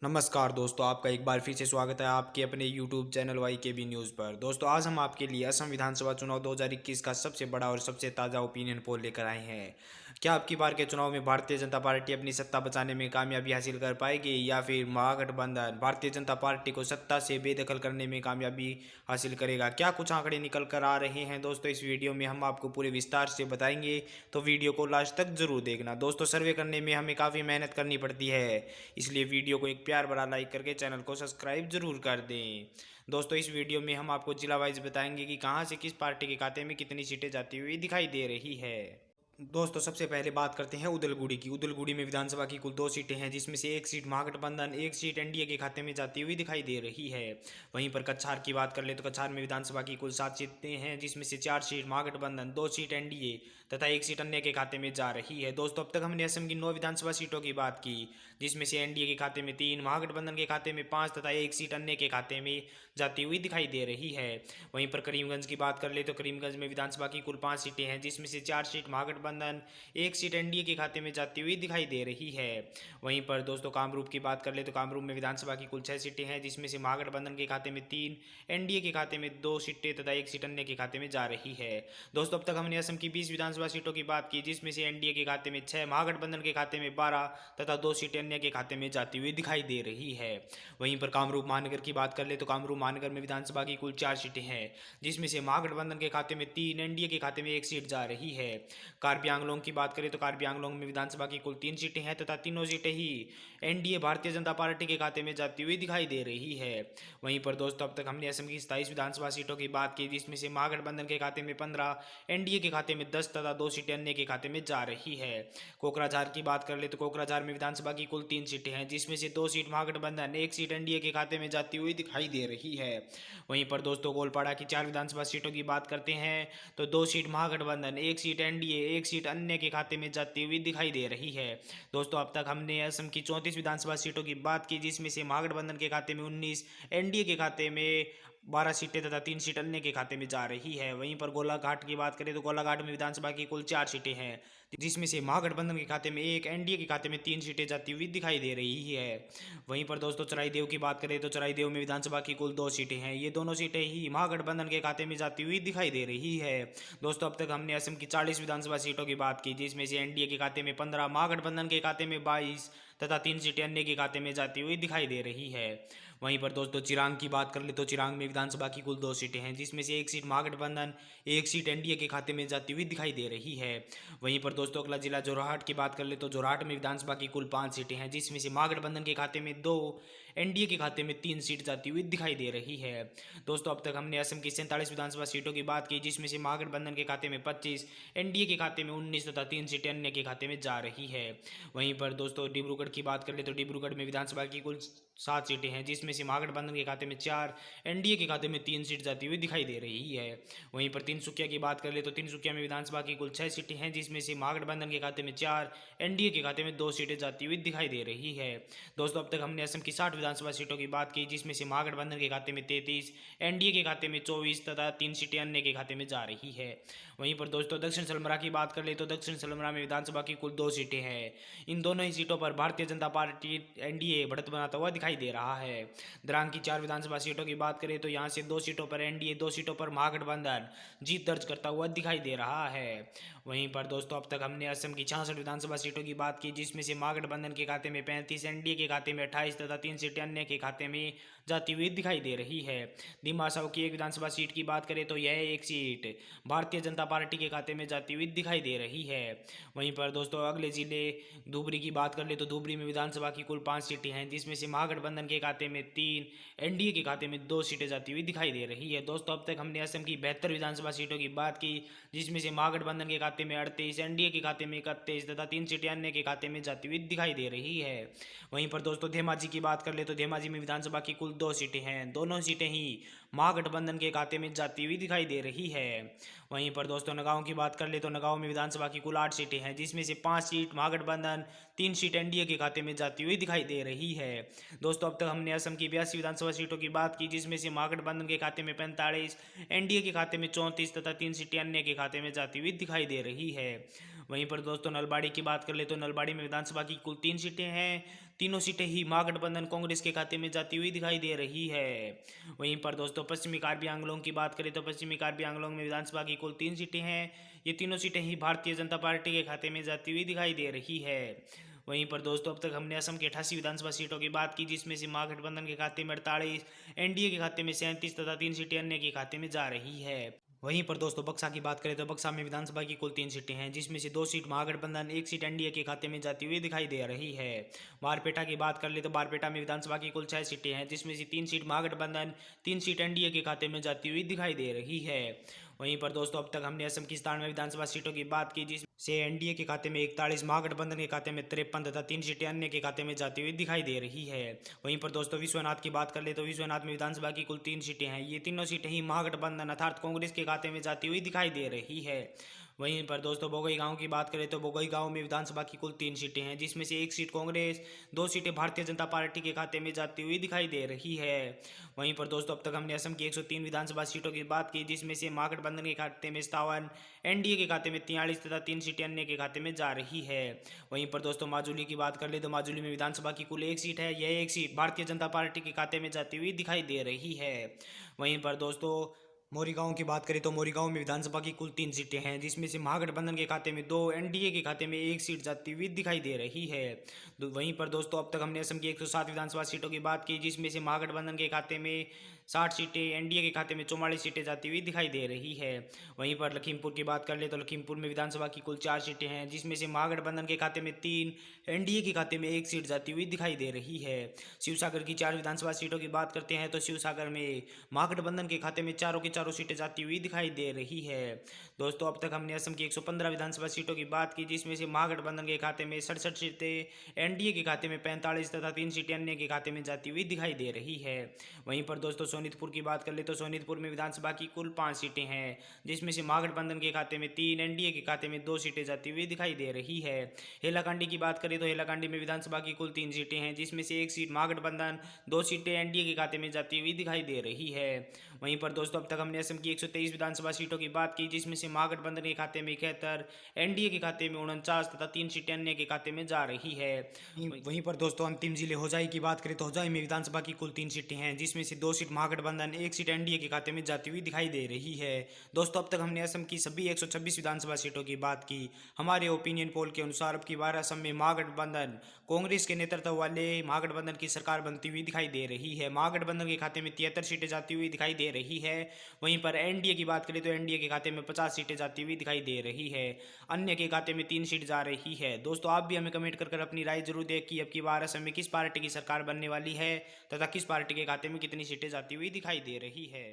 नमस्कार दोस्तों, आपका एक बार फिर से स्वागत है आपके अपने यूट्यूब चैनल वाई के बी न्यूज़ पर। दोस्तों, आज हम आपके लिए असम विधानसभा चुनाव 2021 का सबसे बड़ा और सबसे ताज़ा ओपिनियन पोल लेकर आए हैं। क्या आपकी बार के चुनाव में भारतीय जनता पार्टी अपनी सत्ता बचाने में कामयाबी हासिल कर पाएगी या फिर महागठबंधन भारतीय जनता पार्टी को सत्ता से बेदखल करने में कामयाबी हासिल करेगा? क्या कुछ आंकड़े निकल कर आ रहे हैं दोस्तों, इस वीडियो में हम आपको पूरे विस्तार से बताएंगे, तो वीडियो को लास्ट तक जरूर देखना। दोस्तों, सर्वे करने में हमें काफ़ी मेहनत करनी पड़ती है, इसलिए वीडियो को एक प्यार भरा लाइक करके चैनल को सब्सक्राइब जरूर कर दें। दोस्तों, इस वीडियो में हम आपको जिला वाइज बताएंगे कि कहां से किस पार्टी के खाते में कितनी सीटें जाती हुई दिखाई दे रही है। दोस्तों, सबसे पहले बात करते हैं उदलगुड़ी की। उदलगुड़ी में विधानसभा की कुल 2 सीटें हैं, जिसमें से एक सीट महागठबंधन, एक सीट एनडीए के खाते में जाती हुई दिखाई दे रही है। वहीं पर कछार की बात कर ले तो कछार में विधानसभा की कुल 7 सीटें हैं, जिसमें से 4 सीट महागठबंधन, 2 सीट एनडीए तथा एक सीट अन्य के खाते में जा रही है। दोस्तों, अब तक हमने असम की 9 विधानसभा सीटों की बात की, जिसमें से एनडीए के खाते में 3, महागठबंधन के खाते में 5 तथा एक सीट अन्य के खाते में जाती हुई दिखाई दे रही है। वहीं पर करीमगंज की बात कर ले तो करीमगंज में विधानसभा की कुल 5 सीटें हैं, जिसमें से 4 सीट महागठबंधन, एक सीट एनडीए के खाते में जाती हुई दिखाई दे रही है। वहीं पर दोस्तों कामरूप की बात कर ले तो कामरूप में विधानसभा की कुल 6 सीटें हैं, जिसमें से महागठबंधन के खाते में 3, एनडीए के खाते में 2 सीटें तथा एक सीट अन्य के खाते में जा रही है। दोस्तों, अब तक हमने असम की 20 विधानसभा सीटों की बात की, जिसमें से एनडीए के खाते में 6, महागठबंधन के खाते में 12 तथा 2 सीटें अन्य के खाते में जाती हुई दिखाई दे रही है। वहीं पर कामरूप महानगर की बात कर ले तो कामरूप महानगर में विधानसभा की कुल 4 सीटें हैं, जिसमें से महागठबंधन के खाते में 3, एनडीए के खाते में एक सीट जा रही है। कार्बी आंगलोंग की बात करें तो कार्बी आंगलोंग में विधानसभा की कुल 3 सीटें हैं तथा तीनों सीटें ही एनडीए भारतीय जनता पार्टी के खाते में जाती हुई दिखाई दे रही है। वहीं पर दोस्तों, अब तक हमने असम की 27 विधानसभा सीटों की बात की, जिसमें से महागठबंधन के खाते में 15, एनडीए के खाते में 10 तथा 2 सीटें अन्य के खाते में जा रही है। कोकराझार की बात कर ले तो कोकराझार में विधानसभा की कुल 3 सीटें हैं, जिसमें से 2 सीट महागठबंधन, एक सीट एनडीए के खाते में जाती हुई दिखाई दे रही है। वहीं पर दोस्तों गोलपाड़ा की 4 विधानसभा सीटों की बात करते हैं तो 2 सीट महागठबंधन, एक सीट एनडीए, एक सीट अन्य के खाते में जाती हुई दिखाई दे रही है। दोस्तों, अब तक हमने असम की 34 विधानसभा सीटों की बात की, जिसमें से महागठबंधन के खाते में 19, एनडीए के खाते में 12 सीटें तथा 3 सीट अन्य के खाते में जा रही है। वहीं पर गोलाघाट की बात करें तो गोलाघाट में विधानसभा की कुल 4 सीटें हैं, जिसमें से महागठबंधन के खाते में 1, एनडीए के खाते में 3 सीटें जाती हुई दिखाई दे रही है। वहीं पर दोस्तों चराईदेव की बात करें तो चराईदेव में विधानसभा की कुल 2 सीटें हैं, ये दोनों सीटें ही महागठबंधन के खाते में जाती हुई दिखाई दे रही है। दोस्तों, अब तक हमने असम की 40 विधानसभा सीटों की बात की, जिसमें से एनडीए के खाते में 15, महागठबंधन के खाते में 22 तथा 3 सीटें अन्य के खाते में जाती हुई दिखाई दे रही है। वहीं पर दोस्तों चिरांग की बात कर ले तो चिरांग में विधानसभा की कुल 2 सीटें हैं, जिसमें से एक सीट महागठबंधन, एक सीट एनडीए के खाते में जाती हुई दिखाई दे रही है। वहीं पर दोस्तों अगला जिला जोरहाट की बात कर ले तो जोरहाट में विधानसभा की कुल 5 सीटें हैं, जिसमें से महागठबंधन के खाते में 2, एनडीए के खाते में 3 सीट जाती हुई दिखाई दे रही है। दोस्तों, अब तक हमने असम की 47 विधानसभा सीटों की बात की, जिसमें से महागठबंधन के खाते में 25, एनडीए के खाते में 19 तथा 3 सीटें अन्य के खाते में जा रही है। वहीं पर दोस्तों डिब्रूगढ़ की बात कर ले तो डिब्रूगढ़ में विधानसभा की कुल 7 सीटें हैं, जिसमें से महागठबंधन के खाते में 4, एनडीए के खाते में 3 सीट जाती हुई दिखाई दे रही है। वहीं पर तिनसुकिया की बात कर ले तो तिनसुकिया में विधानसभा की कुल 6 सीटें हैं, जिसमें से महागठबंधन के खाते में 4, एनडीए के खाते में 2 सीटें जाती हुई दिखाई दे रही है। दोस्तों, अब तक हमने असम की 60 विधानसभा सीटों की बात की, जिसमें से महागठबंधन के खाते में 33, एनडीए के खाते में 24 तथा 3 सीटें अन्य के खाते में जा रही है। वहीं पर दोस्तों दक्षिण सलमरा की बात कर ले तो दक्षिण सलमरा में विधानसभा की कुल 2 सीटें हैं, इन दोनों ही सीटों पर भारतीय जनता पार्टी एनडीए बढ़त बनाता हुआ दिखाई दे रहा है। द्रांग की 4 विधानसभा सीटों की बात करें तो यहाँ से 2 सीटों पर एनडीए, 2 सीटों पर महागठबंधन जीत दर्ज करता हुआ दिखाई दे रहा है। वहीं पर दोस्तों अब तक हमने असम की 66 विधानसभा सीटों की बात की, जिसमें से महागठबंधन के खाते में 35, एनडीए के खाते में 28 तथा 3 सीटें अन्य के खाते में जाती हुई दिखाई दे रही है। दिमा साव की 1 विधानसभा सीट की बात करें तो यह एक सीट भारतीय जनता पार्टी के खाते में जाती हुई दिखाई दे रही है। वहीं पर दोस्तों अगले जिले धुबरी की बात कर ले तो धुबरी में विधानसभा की कुल 5 सीटें हैं, जिसमें से महागठबंधन के खाते में 3, एनडीए के खाते में 2 सीटें जाती हुई दिखाई दे रही है। दोस्तों, अब तक हमने असम की 72 विधानसभा सीटों की बात की, जिसमें से महागठबंधन के खाते में 38, एनडीए के खाते में 31 तथा 3 सीटें अन्य के खाते में जाती हुई दिखाई दे रही है। वहीं पर दोस्तों धेमाजी की बात कर ले तो धेमाजी में विधानसभा की कुल 2 सीटें हैं, दोनों सीटें ही महागठबंधन के खाते में जाती हुई दिखाई दे रही है। वहीं पर दोस्तों नगांव की बात कर ले तो नगांव में विधानसभा की कुल 8 सीटें हैं, जिसमें से 5 सीट महागठबंधन, 3 सीट एनडीए के खाते में जाती हुई दिखाई दे रही है। दोस्तों, अब तक हमने असम की 82 विधानसभा सीटों की बात की, जिसमें से महागठबंधन के खाते में 45, एनडीए के खाते में 34 तथा 3 सीटें अन्य के खाते में जाती हुई दिखाई दे रही है। वहीं पर दोस्तों नलबाड़ी की बात कर ले तो नलबाड़ी में विधानसभा की कुल 3 सीटें हैं, तीनों सीटें ही महागठबंधन कांग्रेस के खाते में जाती हुई दिखाई दे रही है। वहीं पर दोस्तों पश्चिमी कार्बी आंगलोंग की बात करें तो पश्चिमी कार्बी आंगलोंग में विधानसभा की कुल 3 सीटें हैं। ये तीनों सीटें ही भारतीय जनता पार्टी के खाते में जाती हुई दिखाई दे रही है। वहीं पर दोस्तों अब तक हमने असम की 88 विधानसभा सीटों की बात की, जिसमें से महागठबंधन के खाते में 48, एनडीए के खाते में 37 तथा 3 सीटें अन्य के खाते में जा रही है। वहीं पर दोस्तों बक्सा की बात करें तो बक्सा में विधानसभा की कुल 3 सीटें हैं, जिसमें से 2 सीट महागठबंधन, 1 सीट एनडीए के खाते में जाती हुई दिखाई दे रही है। बारपेटा की बात कर ले तो बारपेटा में विधानसभा की कुल 6 सीटें हैं, जिसमें से 3 सीट महागठबंधन, 3 सीट एनडीए के खाते में जाती हुई दिखाई दे रही है। वहीं पर दोस्तों अब तक हमने असम की 97 विधानसभा सीटों की बात की, जिससे एनडीए के खाते में 41, महागठबंधन के खाते में 53 तथा 3 सीटें अन्य के खाते में जाती हुई दिखाई दे रही है। वहीं पर दोस्तों विश्वनाथ की बात कर ले तो विश्वनाथ में विधानसभा की कुल 3 सीटें हैं। ये तीनों सीटें ही महागठबंधन अर्थात कांग्रेस के खाते में जाती हुई दिखाई दे रही है। वहीं पर दोस्तों बोगई गांव की बात करें तो बोगई गांव में विधानसभा की कुल 3 सीटें हैं, जिसमें से 1 सीट कांग्रेस, 2 सीटें भारतीय जनता पार्टी के खाते में जाती हुई दिखाई दे रही है। वहीं पर दोस्तों अब तक हमने असम की 103 विधानसभा सीटों की बात की, जिसमें से महागठबंधन के खाते में 57, एनडीए के खाते में 43 तथा 3 सीटें अन्य के खाते में जा रही है। वहीं पर दोस्तों माजुली की बात कर ले तो माजुली में विधानसभा की कुल 1 सीट है। यह 1 सीट भारतीय जनता पार्टी के खाते में जाती हुई दिखाई दे रही है। वहीं पर दोस्तों मोरीगांव की बात करें तो मोरीगांव में विधानसभा की कुल 3 सीटें हैं, जिसमें से महागठबंधन के खाते में 2, एनडीए के खाते में 1 सीट जाती हुई दिखाई दे रही है। वहीं पर दोस्तों अब तक हमने असम की 107 विधानसभा सीटों की बात की, जिसमें से महागठबंधन के खाते में 60 सीटें, एनडीए के खाते में 44 सीटें जाती हुई दिखाई दे रही है। वहीं पर लखीमपुर की बात कर ले तो लखीमपुर में विधानसभा की कुल 4 सीटें हैं, जिसमें से महागठबंधन के खाते में 3, एनडीए के खाते में 1 सीट जाती हुई दिखाई दे रही है। शिवसागर की 4 विधानसभा सीटों की बात करते हैं तो शिवसागर में महागठबंधन के खाते में चारों की चारों सीटें जाती हुई दिखाई दे रही है। दोस्तों अब तक हमने असम की 115 विधानसभा सीटों की बात की, जिसमें से महागठबंधन के खाते में 67 सीटें, एनडीए के खाते में 45 तथा 3 सीटें अन्य के खाते में जाती हुई दिखाई दे रही है। वहीं पर दोस्तों सोनीतपुर की बात कर ले तो सोनीतपुर में विधानसभा की कुल 5 सीटें हैं, जिसमें से महागठबंधन के खाते में 3, एनडीए के खाते में 2 सीटें जाती हुई दिखाई दे रही है। हेलाकांडी की बात करें तो हेलाकांडी में विधानसभा की कुल 3 सीटें हैं, जिसमें से 1 सीट महागठबंधन, 2 सीटें एनडीए के खाते में जाती हुई दिखाई दे रही है। वहीं पर दोस्तों अब तक हमने असम की 123 विधानसभा सीटों की बात की, जिसमें से महागठबंधन के खाते में 71, एनडीए के खाते में 49 तथा 3 सीटें अन्य के खाते में जा रही है। वहीं पर दोस्तों अंतिम जिले होजाई की बात करें तो होजाई में विधानसभा की कुल 3 सीटें हैं, जिसमें से 2 सीट महागठबंधन, 1 सीट एनडीए के खाते में जाती हुई दिखाई दे रही है। दोस्तों अब तक हमने असम की सभी 126 विधानसभा सीटों की बात की। हमारे ओपिनियन पोल के अनुसार अब की बार असम में महागठबंधन कांग्रेस के नेतृत्व वाले महागठबंधन की सरकार बनती हुई दिखाई दे रही है। महागठबंधन के खाते में 73 सीटें जाती हुई दिखाई दे रही है। वहीं पर एनडीए की बात करें तो एनडीए के खाते में 50 सीटें जाती हुई दिखाई दे रही है। अन्य के खाते में 3 सीट जा रही है। दोस्तों आप भी हमें कमेंट कर अपनी राय जरूर दें कि अब की बार असम में किस पार्टी की सरकार बनने वाली है तथा किस पार्टी के खाते में कितनी सीटें जाती हुई दिखाई दे रही है।